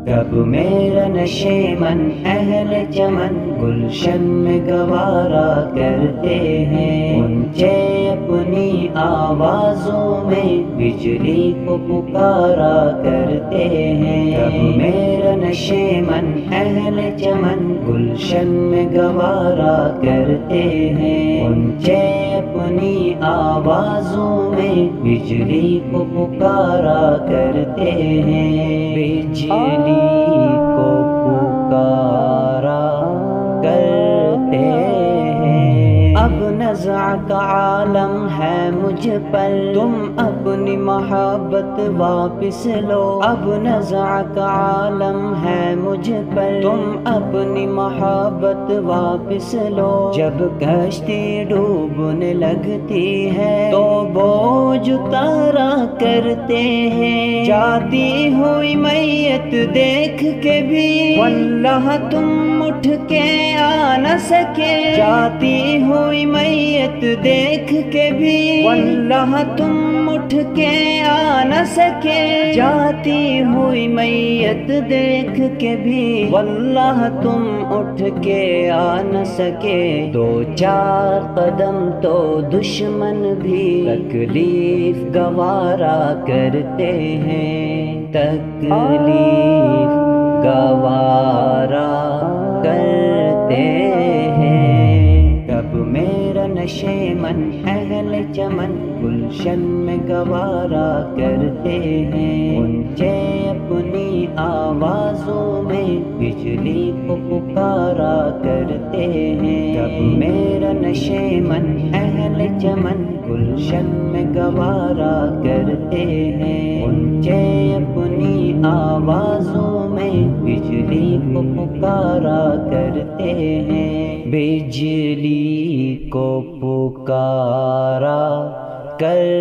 کب میرا نشیمن اہل چمن گلشن میں گوارا کرتے ہیں، اونچے اپنی آوازوں میں بجلی کو پکارا کرتے ہیں۔ کب میرا نشیمن اہل چمن گلشن میں گوارا کرتے ہیں، اونچے اپنی آوازوں میں بجلی کو پکارا کرتے ہیں۔ بجلی کو پکارا کرتے ہیں، اب نزع کا عالم ہے مجھ پر، تم اپنی محبت واپس لو۔ اب نزع کا عالم ہے مجھ پر، تم اپنی محبت واپس لو۔ جب کشتی ڈوبنے لگتی ہے تو بوجھ اتارا کرتے ہیں، جاتی ہوئی میت دیکھ کے بھی واللہ تم اٹھ کے آ نہ سکے، جاتی ہوئی میت دیکھ کے بھی واللہ تم اٹھ کے آ نہ سکے، جاتی ہوئی میت دیکھ کے بھی واللہ تم اٹھ کے آ نہ سکے۔ دو چار قدم تو دشمن بھی تکلیف گوارا کرتے ہیں، تکلیف گوارا کرتے ہیں۔ کب میرا نشیمن اہل چمن گلشن میں گوارا کرتے ہیں، اونچے اپنی آوازوں میں بجلی کو پکارا کرتے ہیں۔ کب میرا نشیمن اہل چمن گلشن میں گوارا کرتے ہیں، اونچے اپنی آوازوں میں بجلی کو پکارا کرتے ہیں، بجلی کو پکارا کرتے